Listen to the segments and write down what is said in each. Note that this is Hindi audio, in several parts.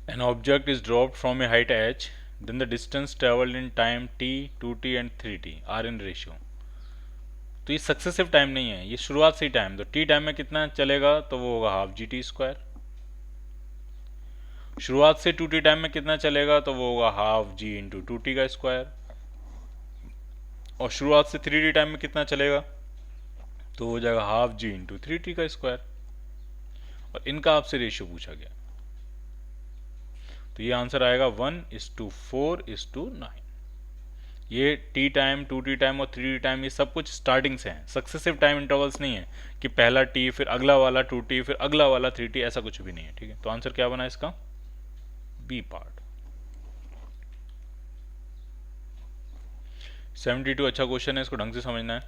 An object is dropped from a height h, then the distance traveled in time t, 2t and 3t are in ratio. तो ये सक्सेसिव टाइम नहीं है, ये शुरुआत से ही टाइम। तो टी टाइम में कितना चलेगा तो वो होगा हाफ जी टी स्क्वायर। शुरुआत से 2t टाइम में कितना चलेगा तो वो होगा हाफ जी इंटू 2t का स्क्वायर। और शुरुआत से 3t टाइम में कितना चलेगा तो हो जाएगा हाफ जी इंटू 3t का स्क्वायर। और इनका आपसे रेशियो पूछा गया, तो ये आंसर आएगा 1:4:9। ये टी टाइम, 2t टाइम और 3t टाइम ये सब कुछ स्टार्टिंग से हैं, सक्सेसिव टाइम इंटरवल्स नहीं है कि पहला t फिर अगला वाला 2t फिर अगला वाला 3t, ऐसा कुछ भी नहीं है। ठीक है, तो आंसर क्या बना इसका, बी पार्ट। 72 अच्छा क्वेश्चन है, इसको ढंग से समझना है।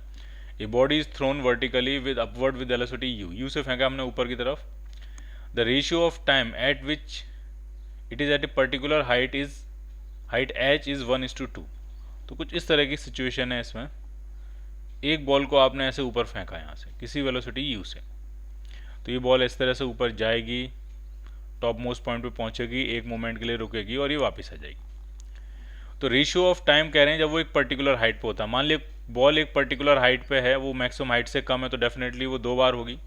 A body is thrown vertically with upward with velocity u, u से फेंका हमने ऊपर की तरफ। The ratio of time at which it is at a particular height h is 1:2। तो कुछ इस तरह की सिचुएशन है इसमें। एक बॉल को आपने ऐसे ऊपर फेंका यहाँ से किसी वेलोसिटी यू से, तो ये बॉल इस तरह से ऊपर जाएगी, टॉप मोस्ट पॉइंट पे पहुंचेगी, एक मोमेंट के लिए रुकेगी और ये वापस आ जाएगी। तो रेशियो ऑफ टाइम कह रहे हैं जब वो एक पर्टिकुलर हाइट पे होता है। मान लिया बॉल एक पर्टिकुलर हाइट पे है, वो मैक्सिमम हाइट से कम है, तो डेफिनेटली वो 2 बार होगी।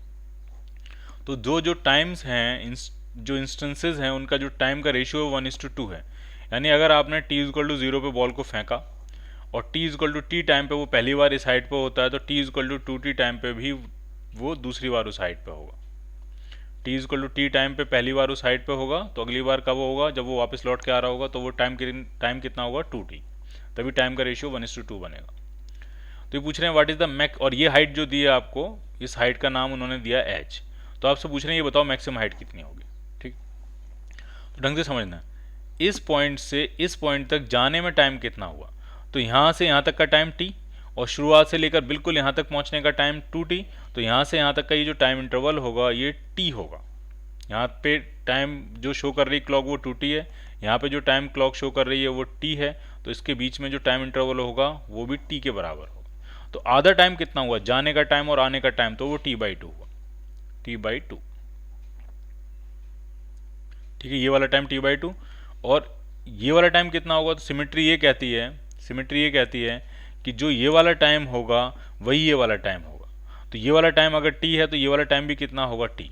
तो जो टाइम्स हैं, जो इंस्टेंसेज हैं, उनका जो टाइम का रेशियो 1:2 है। यानी अगर आपने t=0 पे बॉल को फेंका और t=t टाइम पे वो पहली बार इस हाइट पे होता है, तो t=2t टाइम पे भी वो दूसरी बार उस हाइट पे होगा। t=t टाइम पे पहली बार उस हाइट पे होगा, तो अगली बार कब होगा, जब वो वापस लौट के आ रहा होगा, तो वो टाइम कितना होगा 2t, तभी टाइम का रेशियो 1:2 बनेगा। तो ये पूछ रहे हैं व्हाट इज द मैक, और ये हाइट जो दी है आपको, इस हाइट का नाम उन्होंने दिया h। तो आपसे पूछ रहे हैं ये बताओ मैक्सिमम हाइट कितनी होगी। ठीक, तो ढंग से समझना है, इस पॉइंट से इस पॉइंट तक जाने में टाइम कितना हुआ, तो यहाँ से यहाँ तक का टाइम t, और शुरुआत से लेकर बिल्कुल यहाँ तक पहुँचने का टाइम 2t। तो यहाँ से यहाँ तक का ये जो टाइम इंटरवल होगा ये t होगा। यहाँ पे टाइम जो शो कर रही क्लॉक वो 2t है, यहाँ पे जो टाइम क्लॉक शो कर रही है वो t है, तो इसके बीच में जो टाइम इंटरवल होगा वो भी t के बराबर होगा। तो आधा टाइम कितना हुआ, जाने का टाइम और आने का टाइम, तो वो t/2 हुआ, t/2। ठीक है, ये वाला टाइम t/2। और ये वाला टाइम कितना होगा, तो सिमेट्री ये कहती है कि जो ये वाला टाइम होगा वही ये वाला टाइम होगा। तो ये वाला टाइम अगर t है तो ये वाला टाइम भी कितना होगा t,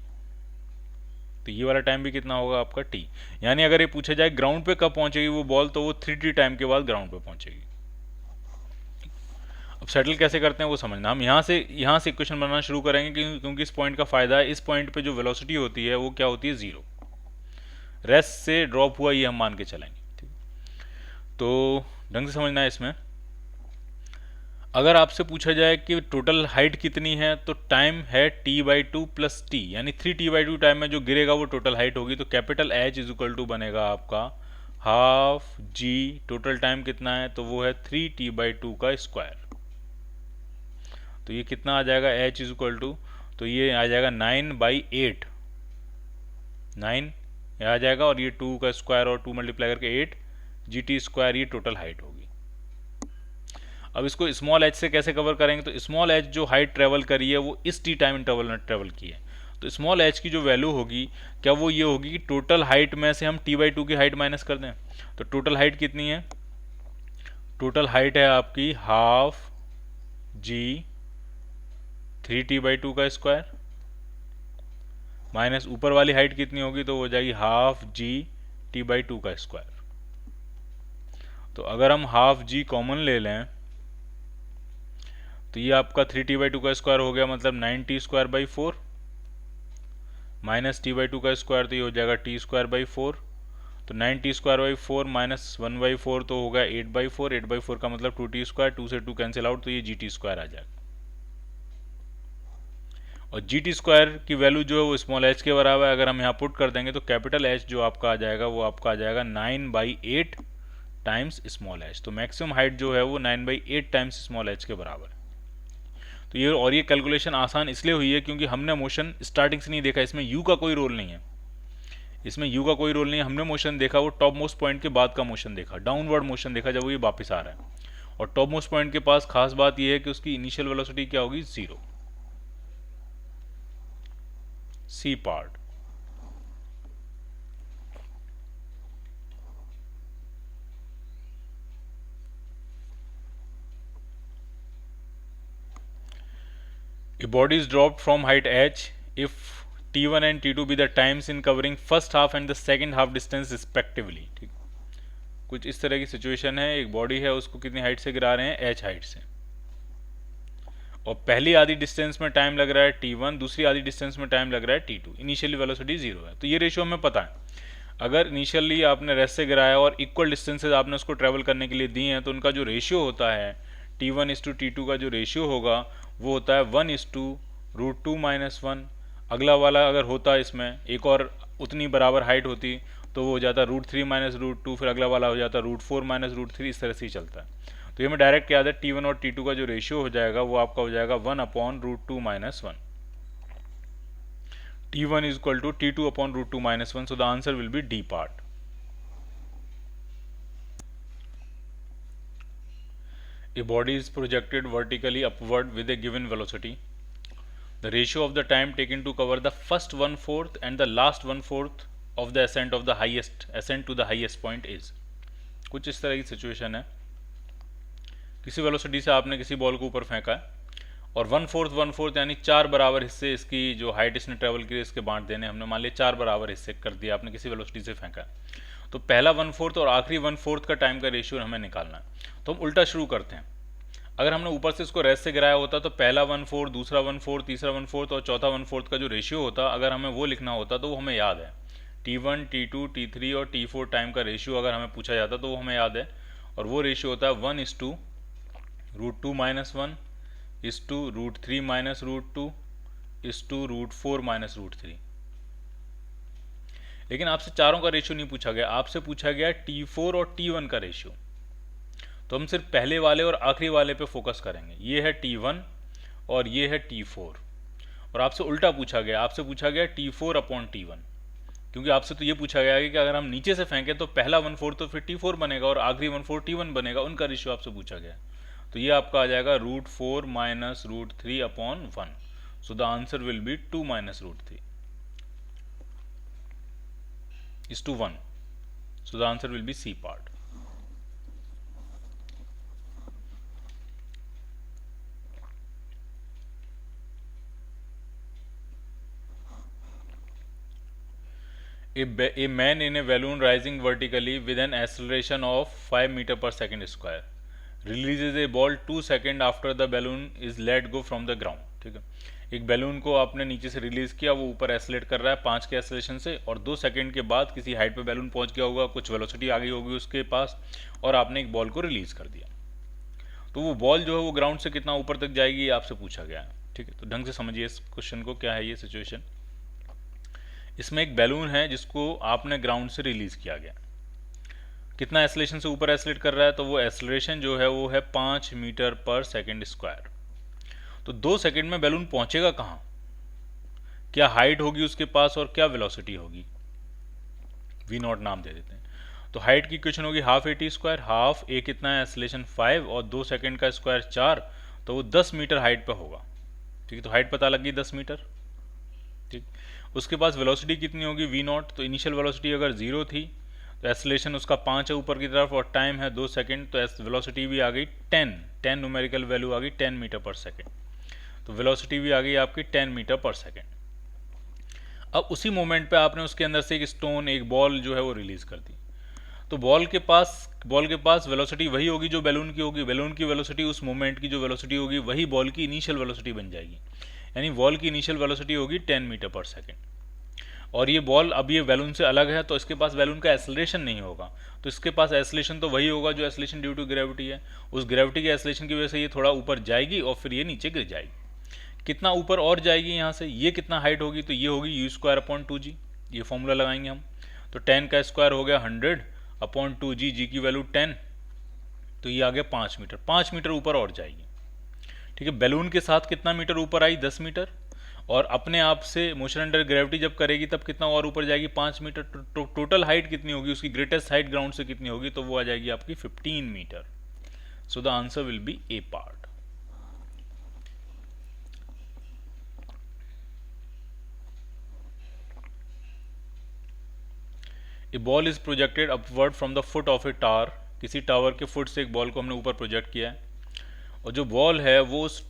तो ये वाला टाइम भी कितना होगा आपका t। यानी अगर ये पूछा जाए ग्राउंड पे कब पहुंचेगी वो बॉल, तो वो 3t टाइम के बाद ग्राउंड पे पहुंचेगी। अब सेटल कैसे करते हैं वो समझना। हम यहाँ से इक्वेशन बनाना शुरू करेंगे क्योंकि इस पॉइंट का फायदा है, इस पॉइंट पे जो वेलोसिटी होती है वो क्या होती है, 0, रेस्ट से ड्रॉप हुआ ये हम मान के चलेंगे। ठीक, तो ढंग से समझना है इसमें। अगर आपसे पूछा जाए कि टोटल हाइट कितनी है, तो टाइम है t/2 प्लस टी, यानी 3t/2 टाइम में जो गिरेगा वो टोटल हाइट होगी। तो capital H is equal to बनेगा आपका हाफ जी, टोटल टाइम कितना है तो वो है 3t/2 का स्क्वायर। तो ये कितना आ जाएगा H इज इक्वल टू, तो ये आ जाएगा 9/8, 9 ये आ जाएगा, और ये 2 का स्क्वायर और 2 मल्टीप्लाई करके 8 GT², ये टोटल हाइट होगी। अब इसको स्मॉल h से कैसे कवर करेंगे, तो स्मॉल h जो हाइट ट्रेवल करी है वो इस t टाइम इंटरवल में ट्रेवल की है। तो स्मॉल h की जो वैल्यू होगी क्या वो ये होगी कि टोटल हाइट में से हम t/2 की हाइट माइनस कर दें। तो टोटल हाइट कितनी है, टोटल हाइट है आपकी हाफ जी 3t/2 का स्क्वायर, माइनस ऊपर वाली हाइट कितनी होगी तो हो जाएगी हाफ जी t/2 का स्क्वायर। तो अगर हम हाफ जी कॉमन ले लें तो ये आपका 3t/2 का स्क्वायर हो गया, मतलब 9t²/4, माइनस t/2 का स्क्वायर, तो ये हो जाएगा t²/4। तो 9t²/4 माइनस 1/4 तो होगा 8/4, 8/4 का मतलब 2t², 2 से 2 कैंसिल आउट, तो ये gt² आ जाएगा। और gt² की वैल्यू जो है वो स्मॉल h के बराबर है। अगर हम यहाँ पुट कर देंगे तो कैपिटल H जो आपका आ जाएगा वो आपका आ जाएगा 9/8 टाइम्स स्मॉल h। तो मैक्सिमम हाइट जो है वो 9/8 टाइम्स स्मॉल h के बराबर है। तो ये कैलकुलेशन आसान इसलिए हुई है क्योंकि हमने मोशन स्टार्टिंग से नहीं देखा, इसमें u का कोई रोल नहीं है, इसमें u का कोई रोल नहीं है। हमने मोशन देखा वो टॉप मोस्ट पॉइंट के बाद का मोशन देखा, डाउनवर्ड मोशन देखा जब वो ये वापस आ रहा है। और टॉप मोस्ट पॉइंट के पास खास बात यह है कि उसकी इनिशियल वेलोसिटी क्या होगी, 0। C part. A body is dropped from height h if t1 and t2 be the times in covering first half and the second half distance respectively। ठीक, कुछ इस तरह की सिचुएशन है, एक बॉडी है, उसको कितनी हाइट से गिरा रहे हैं, h हाइट से, और पहली आधी डिस्टेंस में टाइम लग रहा है t1, दूसरी आधी डिस्टेंस में टाइम लग रहा है t2, इनिशियली वेलोसिटी 0 है। तो ये रेशियो हमें पता है, अगर इनिशियली आपने रेस्ट से गिराया और इक्वल डिस्टेंसेज आपने उसको ट्रेवल करने के लिए दी हैं, तो उनका जो रेशियो होता है t1:t2 का जो रेशियो होगा वो होता है 1:√2-1। अगला वाला अगर होता इसमें एक और उतनी बराबर हाइट होती तो वो हो जाता √3-√2, फिर अगला वाला हो जाता √4-√3, इस तरह से ही चलता है। तो ये में डायरेक्ट याद है t1 और t2 का जो रेशियो हो जाएगा वो आपका हो जाएगा 1/√2-1। t1 is equal to t2/√2-1, so the answer will be D part. A body is projected vertically upward with a given velocity. The ratio of the time taken to cover the first 1/4 and the last 1/4 of the ascent to the highest point is। कुछ इस तरह की सिचुएशन है, किसी वेलोसिटी से आपने किसी बॉल को ऊपर फेंका है और 1/4 यानी 4 बराबर हिस्से इसकी जो हाइट इसने ट्रेवल की इसके बांट देने, हमने मान लिया 4 बराबर हिस्से कर दिया आपने किसी वेलोसिटी से फेंका। तो पहला 1/4 और आखिरी 1/4 का टाइम का रेशियो हमें निकालना है। तो हम उल्टा शुरू करते हैं, अगर हमने ऊपर से इसको रेस्ट से गिराया होता तो पहला 1/4, दूसरा 1/4, तीसरा 1/4 और चौथा 1/4 का जो रेशियो होता, अगर हमें वो लिखना होता तो वो हमें याद है। t1, t2, t3 और t4 टाइम का रेशियो अगर हमें पूछा जाता तो वो हमें याद है, और वो रेशियो होता है 1:√2-1 √3-√2 √4-√3। लेकिन आपसे चारों का रेशियो नहीं पूछा गया, आपसे पूछा गया t4 और t1 का रेशियो। तो हम सिर्फ पहले वाले और आखिरी वाले पे फोकस करेंगे। ये है t1 और ये है t4, और आपसे उल्टा पूछा गया, आपसे पूछा गया t4/t1, क्योंकि आपसे तो ये पूछा गया कि अगर हम नीचे से फेंकें तो पहला 1/4 तो फिर t4 बनेगा और आखिरी 1/4 t1 बनेगा, उनका रेशियो आपसे पूछा गया। तो ये आपका आ जाएगा √4 - √3/1। सो the answer will B 2 - √3 is to 1. So the answer will be C part. A man in a balloon rising vertically with an acceleration of 5 meter per second square releases a ball 2 seconds after the balloon is let go from the ground। ठीक है, एक बैलून को आपने नीचे से रिलीज किया, वो ऊपर एसलेट कर रहा है 5 के एसलेशन से, और 2 सेकंड के बाद किसी हाइट पे बैलून पहुंच गया होगा, कुछ वेलोसिटी आ गई होगी उसके पास, और आपने एक बॉल को रिलीज कर दिया। तो वो बॉल जो है वो ग्राउंड से कितना ऊपर तक जाएगी ये आपसे पूछा गया है। ठीक है, तो ढंग से समझिए इस क्वेश्चन को, क्या है ये सिचुएशन। इसमें एक बैलून है जिसको आपने ग्राउंड से रिलीज किया गया, कितना एसलेशन से ऊपर एसलेट कर रहा है, तो वो एसलेशन जो है वो है 5 मीटर पर सेकेंड स्क्वायर। तो 2 सेकंड में बैलून पहुंचेगा कहाँ, क्या हाइट होगी उसके पास और क्या वेलोसिटी होगी, v0 नाम दे देते हैं। तो हाइट की इक्वेशन होगी हाफ a² हाफ a कितना है एसलेशन 5 और 2 सेकंड का स्क्वायर 4, तो वो 10 मीटर हाइट पे होगा। ठीक है, तो हाइट पता लग गई 10 मीटर। ठीक, उसके पास वेलोसिटी कितनी होगी v0, तो इनिशियल वेलोसिटी अगर 0 थी तो एसलेशन उसका 5 है ऊपर की तरफ और टाइम है 2 सेकंड, तो वेलोसिटी भी आ गई 10 न्यूमेरिकल वैल्यू आ गई 10 मीटर पर सेकंड। तो वेलोसिटी भी आ गई आपकी 10 मीटर पर सेकंड। अब उसी मोमेंट पे आपने उसके अंदर से एक स्टोन, एक बॉल जो है वो रिलीज कर दी, तो बॉल के पास वेलोसिटी वही होगी जो बैलून की होगी। बैलून की वेलोसिटी उस मोमेंट की जो वेलोसिटी होगी वही बॉल की इनिशियल वेलोसिटी बन जाएगी, यानी बॉल की इनिशियल वेलोसिटी होगी 10 मीटर पर सेकंड। और ये बॉल अब ये बैलून से अलग है तो इसके पास बैलून का एसलेशन नहीं होगा, तो इसके पास एसलेशन तो वही होगा जो एसलेशन ड्यू टू ग्रेविटी है। उस ग्रेविटी के एसलेशन की वजह से ये थोड़ा ऊपर जाएगी और फिर ये नीचे गिर जाएगी। कितना ऊपर और जाएगी यहाँ से, ये कितना हाइट होगी, तो ये होगी u²/2g, ये फॉर्मूला लगाएंगे हम। तो 10 का स्क्वायर हो गया 100/2g, जी की वैल्यू 10, तो ये आ गया 5 मीटर। 5 मीटर ऊपर और जाएगी। ठीक है, बैलून के साथ कितना मीटर ऊपर आई, 10 मीटर, और अपने आप से मोशन अंडर ग्रेविटी जब करेगी तब कितना और ऊपर जाएगी, 5 मीटर। टोटल हाइट कितनी होगी उसकी, ग्रेटेस्ट हाइट ग्राउंड से कितनी होगी, तो वो आ जाएगी आपकी 15 metre. So the answer will be A part. A ball is projected upward from the foot of a tower, किसी टावर के फुट से एक बॉल को हमने ऊपर प्रोजेक्ट किया है, और जो बॉल है वो उस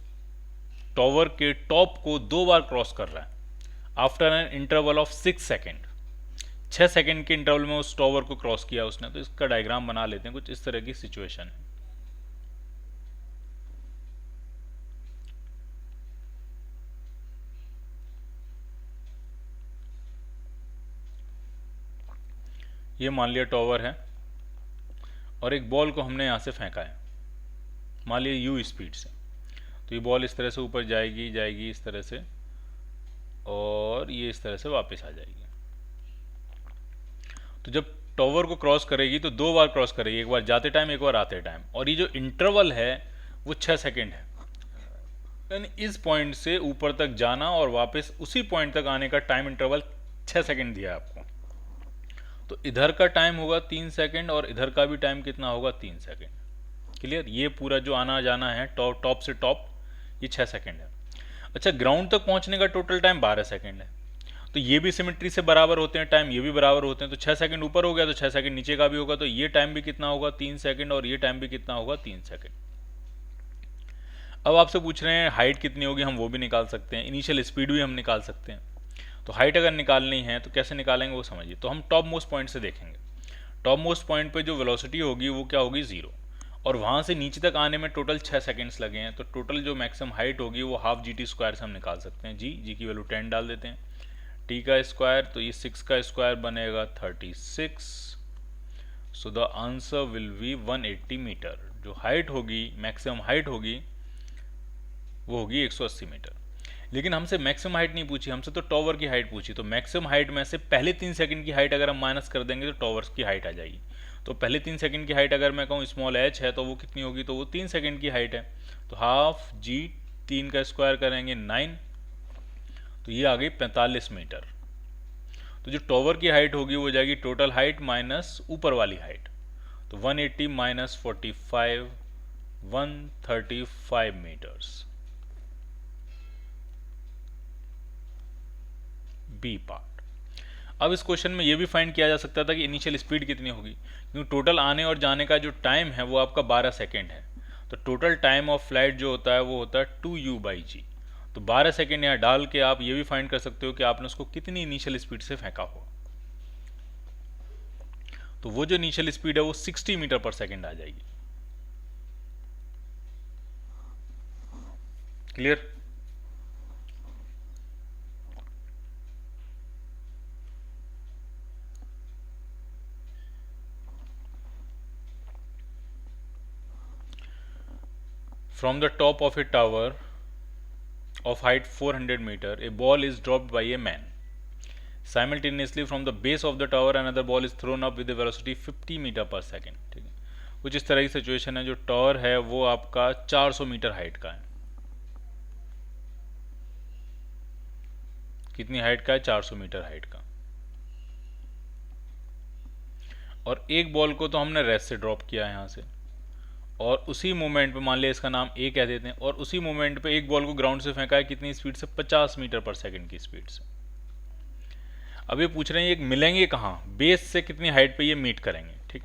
टॉवर के टॉप को 2 बार क्रॉस कर रहा है after an interval of 6 second. 6 second के इंटरवल में उस टॉवर को क्रॉस किया उसने। तो इसका डायग्राम बना लेते हैं, कुछ इस तरह की सिचुएशन है। ये मान लिया टॉवर है और एक बॉल को हमने यहां से फेंका है, मान लिया u स्पीड से। तो ये बॉल इस तरह से ऊपर जाएगी जाएगी इस तरह से, और ये इस तरह से वापस आ जाएगी। तो जब टॉवर को क्रॉस करेगी तो 2 बार क्रॉस करेगी, एक बार जाते टाइम एक बार आते टाइम, और ये जो इंटरवल है वो 6 सेकेंड है। यानी इस पॉइंट से ऊपर तक जाना और वापस उसी पॉइंट तक आने का टाइम इंटरवल 6 सेकेंड दिया है आपको। तो इधर का टाइम होगा 3 सेकेंड और इधर का भी टाइम कितना होगा 3 सेकेंड। क्लियर? ये पूरा जो आना जाना है टॉप से टॉप, ये 6 सेकेंड है। अच्छा, ग्राउंड तक पहुंचने का टोटल टाइम 12 सेकेंड है। तो ये भी सिमेट्री से बराबर होते हैं टाइम, ये भी बराबर होते हैं। तो 6 सेकेंड ऊपर हो गया तो 6 सेकेंड नीचे का भी होगा। तो ये टाइम भी कितना होगा 3 सेकेंड, और ये टाइम भी कितना होगा 3 सेकेंड। अब आपसे पूछ रहे हैं हाइट कितनी होगी, हम वो भी निकाल सकते हैं, इनिशियल स्पीड भी हम निकाल सकते हैं। तो हाइट अगर निकालनी है तो कैसे निकालेंगे वो समझिए। तो हम टॉप मोस्ट पॉइंट से देखेंगे। टॉप मोस्ट पॉइंट पे जो वेलोसिटी होगी वो क्या होगी 0, और वहाँ से नीचे तक आने में टोटल 6 सेकेंड्स लगे हैं। तो टोटल जो मैक्सिमम हाइट होगी वो हाफ जी टी स्क्वायर से हम निकाल सकते हैं। जी की वैल्यू 10 डाल देते हैं, टी का स्क्वायर, तो ये 6 का स्क्वायर बनेगा 36। So the answer will be 180 metre. जो हाइट होगी, मैक्सिमम हाइट होगी, वो होगी 180 मीटर। लेकिन हमसे मैक्सिमम हाइट नहीं पूछी, हमसे तो टॉवर की हाइट पूछी। तो मैक्सिमम हाइट में से पहले 3 सेकंड की हाइट अगर हम माइनस कर देंगे तो टॉवर्स की हाइट आ जाएगी। तो पहले 3 सेकंड की हाइट अगर मैं कहूँ स्मॉल h है तो वो कितनी होगी, तो वो 3 सेकंड की हाइट है। तो हाफ जी 3 का स्क्वायर करेंगे 9, तो ये आ गई 45 मीटर। तो जो टॉवर की हाइट होगी वो जाएगी टोटल हाइट माइनस ऊपर वाली हाइट। तो 180 माइनस 45, 135 मीटर्स। B part. अब इस क्वेश्चन में यह भी फाइंड किया जा सकता था कि इनिशियल स्पीड कितनी होगी, क्योंकि टोटल आने और जाने का जो टाइम है वो आपका 12 सेकेंड है। तो टोटल टाइम ऑफ फ्लाइट जो होता है वो होता है 2u/g। तो 12 सेकेंड यहाँ डाल के आप ये भी फाइंड कर सकते हो कि आपने उसको कितनी इनिशियल स्पीड से फेंका हो। तो वो जो इनिशियल स्पीड है वो 60 मीटर पर सेकेंड आ जाएगी। Clear? From the top of a tower of height 400 meter, a ball is dropped by a man. Simultaneously from the base of the tower another ball is thrown up with a velocity 50 metre पर सेकेंड। ठीक है, कुछ इस तरह की सिचुएशन है। जो टावर है वो आपका 400 मीटर हाइट का है। कितनी हाइट का है? 400 मीटर हाइट का। और एक बॉल को तो हमने रेस्ट से ड्रॉप किया है यहाँ से, और उसी मोमेंट पे मान लिया इसका नाम ए कह देते हैं, और उसी मोमेंट पे एक बॉल को ग्राउंड से फेंका है कितनी स्पीड से? 50 मीटर पर सेकंड की स्पीड से। अब ये पूछ रहे हैं ये मिलेंगे कहाँ, बेस से कितनी हाइट पे ये मीट करेंगे। ठीक,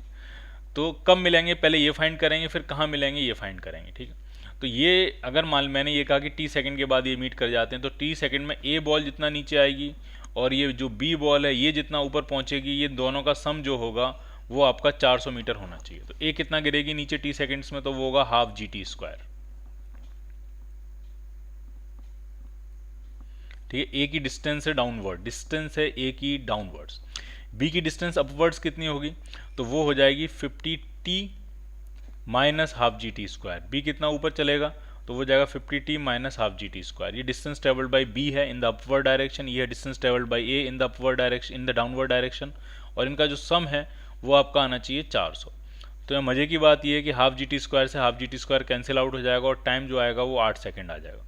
तो कब मिलेंगे पहले ये फाइंड करेंगे, फिर कहाँ मिलेंगे ये फाइंड करेंगे। ठीक है, तो ये अगर मान मैंने ये कहा कि टी सेकंड के बाद ये मीट कर जाते हैं, तो टी सेकंड में ए बॉल जितना नीचे आएगी और ये जो बी बॉल है ये जितना ऊपर पहुंचेगी, ये दोनों का सम जो होगा वो आपका 400 मीटर होना चाहिए। तो ए कितना गिरेगी नीचे टी सेकंड्स में, तो वो होगा हाफ जी टी स्क्वायर। ठीक है, ए की डिस्टेंस है डाउनवर्ड, डिस्टेंस है ए की डाउनवर्ड्स। बी की डिस्टेंस अपवर्ड्स कितनी होगी, तो वो हो जाएगी 50 t minus half g t square. B कितना ऊपर चलेगा, तो वो जाएगा 50 t minus half g t square. ये डिस्टेंस ट्रेवल्ड बाई बी है इन द अपवर्ड डायरेक्शन, ये है distance travelled by A in the upward direction, in the downward direction, और इनका जो सम है वो आपका आना चाहिए 400। तो मजे की बात यह है कि हाफ जी टी स्क्वायर से half g t square cancel out हो जाएगा, और टाइम जो आएगा वो 8 सेकेंड आ जाएगा।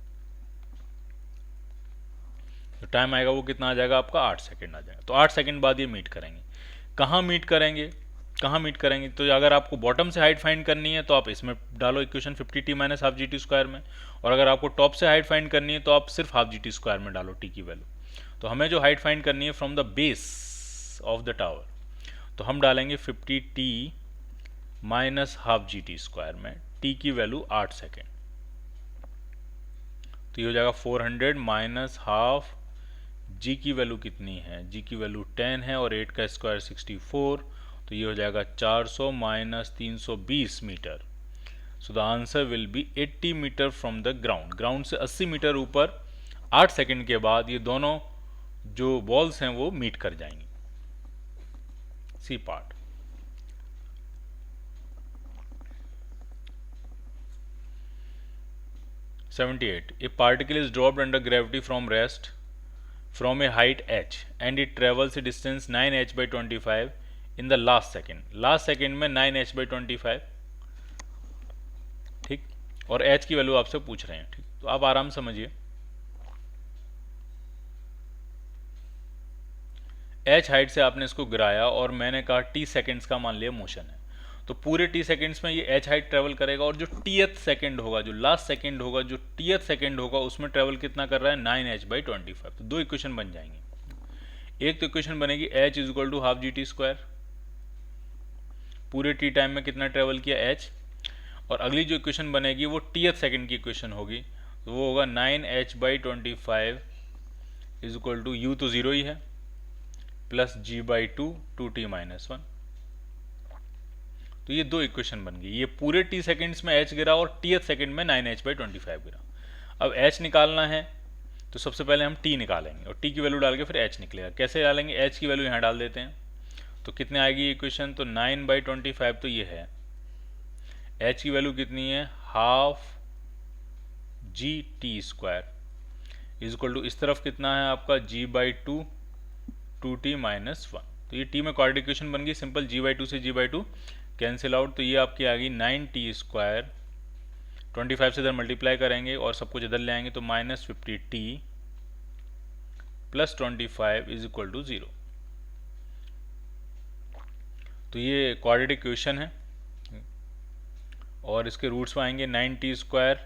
तो टाइम आएगा वो कितना आ जाएगा आपका 8 सेकेंड आ जाएगा। तो 8 सेकेंड बाद ये मीट करेंगे। कहाँ मीट करेंगे, कहाँ मीट करेंगे, तो अगर आपको बॉटम से हाइट फाइंड करनी है तो आप इसमें डालो equation 50 t minus half g t square में, और अगर आपको टॉप से हाइट फाइंड करनी है तो आप सिर्फ हाफ जी टी स्क्वायर में डालो टी की वैल्यू। तो हमें जो हाइट फाइंड करनी है from the base of the tower, तो हम डालेंगे 50 t minus half g t square में, टी की वैल्यू 8 सेकेंड। तो ये हो जाएगा 400 माइनस हाफ, जी की वैल्यू कितनी है, जी की वैल्यू 10 है और 8 का स्क्वायर 64, तो ये हो जाएगा 400 minus 320 metre. So the answer will be 80 metre from the ground. Ground से 80 मीटर ऊपर 8 सेकंड के बाद ये दोनों जो बॉल्स हैं वो मीट कर जाएंगी। C part. A particle is dropped under gravity from rest from a height h and it travels a distance 9h by 25 in the last second. Last second में 9h by 25, ठीक, और h की वैल्यू आपसे पूछ रहे हैं, ठीक। तो आप आराम समझिए, h हाइट से आपने इसको गिराया और मैंने कहा t सेकेंड्स का मान लिया मोशन है, तो पूरे t सेकेंड्स में ये h हाइट ट्रेवल करेगा और जो tth सेकेंड होगा, जो लास्ट सेकेंड होगा, जो tth सेकेंड होगा उसमें ट्रेवल कितना कर रहा है 9h by 25। तो दो इक्वेशन बन जाएंगी। एक तो इक्वेशन बनेगी h is equal to half g t square, पूरे t टाइम में कितना ट्रेवल किया h, और अगली जो इक्वेशन बनेगी वो tth सेकेंड की इक्वेशन होगी, तो वो होगा 9h by 25 is equal to u तो जीरो ही है plus g by 2 2t minus 1। तो ये दो इक्वेशन बन गई। ये पूरे t सेकेंड्स में h गिरा और tth सेकेंड में 9h by 25 गिरा। अब h निकालना है तो सबसे पहले हम t निकालेंगे और t की वैल्यू डाल के फिर h निकलेगा। कैसे डालेंगे, h की वैल्यू यहाँ डाल देते हैं, तो कितने आएगी इक्वेशन, तो 9 by 25 तो ये है, h की वैल्यू कितनी है, half g t square is equal to इस तरफ कितना है आपका g by 2 2t माइनस 1। तो ये t में क्वाड्रेटिक इक्वेशन बन गई सिंपल, g by 2 से g by 2 कैंसिल आउट, तो ये आपकी आ गई 9t स्क्वायर, 25 से इधर मल्टीप्लाई करेंगे और सब कुछ इधर ले आएंगे तो minus 50t plus 25 is equal to 0। तो ये क्वाड्रेटिक इक्वेशन है और इसके रूट्स में आएंगे 9t स्क्वायर,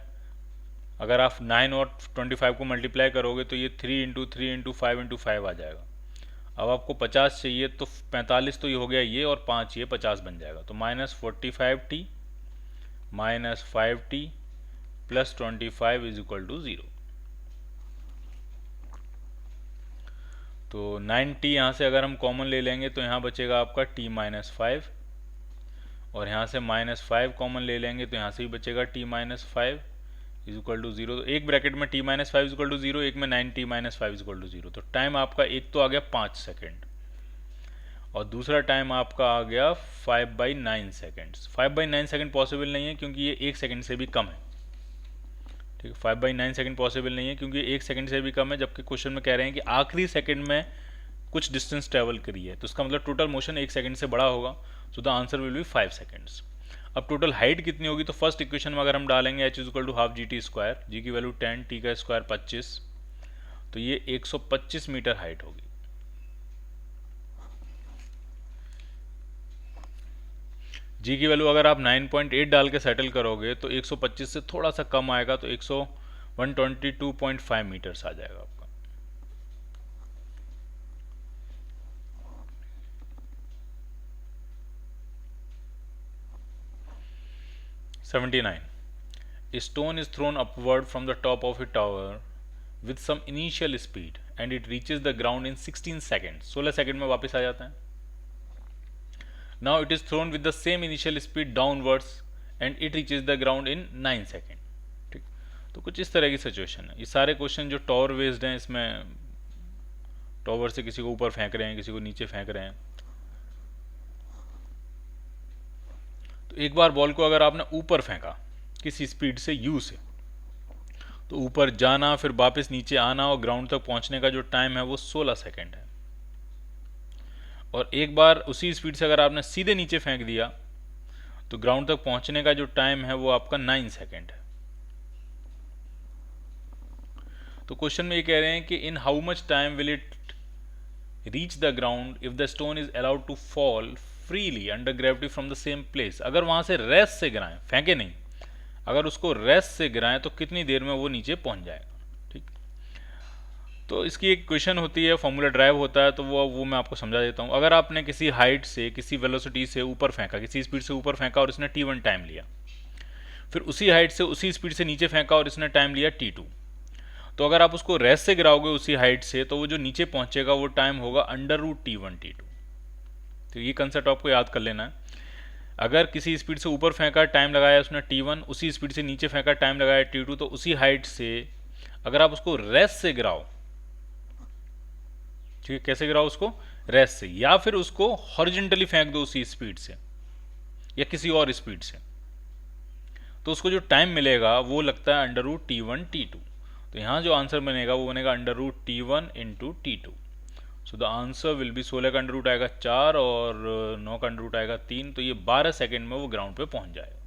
अगर आप 9 और 25 को मल्टीप्लाई करोगे तो ये 3 इंटू 3 इंटू 5 इंटू 5 आ जाएगा। अब आपको 50 चाहिए तो 45 तो ये हो गया ये, और 5 ये 50 बन जाएगा, तो minus 45t minus 5t plus 25 is equal to 0। तो 9t यहाँ से अगर हम कॉमन ले लेंगे तो यहाँ बचेगा आपका t माइनस 5, और यहाँ से माइनस 5 कॉमन ले लेंगे तो यहाँ से भी बचेगा t minus 5 is equal to 0। तो एक ब्रैकेट में t minus 5 is equal to 0, एक में 9t minus 5 is equal to 0। तो टाइम आपका एक तो आ गया 5 सेकेंड और दूसरा टाइम आपका आ गया 5/9 सेकेंड्स। 5/9 सेकेंड पॉसिबल नहीं है क्योंकि ये 1 सेकेंड से भी कम है, ठीक है। 5/9 सेकेंड पॉसिबल नहीं है क्योंकि ये 1 सेकेंड से भी कम है, जबकि क्वेश्चन में कह रहे हैं कि आखिरी सेकेंड में कुछ डिस्टेंस ट्रेवल करी है, तो इसका मतलब टोटल मोशन 1 सेकेंड से बड़ा होगा। सो the answer will B 5 seconds. अब टोटल हाइट कितनी होगी, तो फर्स्ट इक्वेशन में अगर हम डालेंगे h is equal to half g t square, g की वैल्यू 10, t का स्क्वायर 25, तो ये 125 मीटर हाइट होगी। जी की वैल्यू अगर आप 9.8 डाल के सेटल करोगे तो 125 से थोड़ा सा कम आएगा, तो 122.5 मीटर्स आ जाएगा आपका। A stone is thrown upward from the top of a tower with some initial speed and it reaches the ground in 16 seconds. 16 second में वापस आ जाता है। Now it is thrown with the same initial speed downwards and it reaches the ground in 9 seconds. ठीक, तो कुछ इस तरह की सिचुएशन है। ये सारे क्वेश्चन जो टॉवर बेस्ड हैं, इसमें टॉवर से किसी को ऊपर फेंक रहे हैं, किसी को नीचे फेंक रहे हैं। तो एक बार बॉल को अगर आपने ऊपर फेंका किसी स्पीड से u से, तो ऊपर जाना फिर वापस नीचे आना और ग्राउंड तक पहुंचने का जो टाइम है वो 16 सेकेंड है। और एक बार उसी स्पीड से अगर आपने सीधे नीचे फेंक दिया तो ग्राउंड तक पहुंचने का जो टाइम है वो आपका 9 सेकेंड है। तो क्वेश्चन में ये कह रहे हैं कि in how much time will it reach the ground if the stone is allowed to fall freely under gravity from the same place. अगर वहां से रेस्ट से गिराएं, फेंके नहीं, अगर उसको रेस्ट से गिराएं तो कितनी देर में वो नीचे पहुंच जाएगा। ठीक, तो इसकी एक क्वेश्चन होती है, फॉर्मूला ड्राइव होता है, तो वो मैं आपको समझा देता हूँ। अगर आपने किसी हाइट से, किसी वेलोसिटी से ऊपर फेंका, किसी स्पीड से ऊपर फेंका और इसने t1 टाइम लिया, फिर उसी हाइट से उसी स्पीड से नीचे फेंका और इसने टाइम लिया t2, तो अगर आप उसको रेस्ट से गिराओगे उसी हाइट से, तो वो जो नीचे पहुंचेगा वो टाइम होगा अंडर रूट T1 T2। तो ये कंसेप्ट आपको याद कर लेना है। अगर किसी स्पीड से ऊपर फेंका, टाइम लगाया उसने T1, उसी स्पीड से नीचे फेंका, टाइम लगाया T2, तो उसी हाइट से अगर आप उसको रेस्ट से गिराओ, ठीक है, कैसे गिराओ उसको, रेस्ट से, या फिर उसको हॉरिजेंटली फेंक दो उसी स्पीड से या किसी और स्पीड से, तो उसको जो टाइम मिलेगा वो लगता है अंडर रूट T1 T2। तो यहाँ जो आंसर बनेगा वो बनेगा under root T1 into T2। So the answer will be 16 का अंडर रूट आएगा 4 और 9 का अंडर रूट आएगा 3, तो ये 12 सेकेंड में वो ग्राउंड पे पहुंच जाएगा।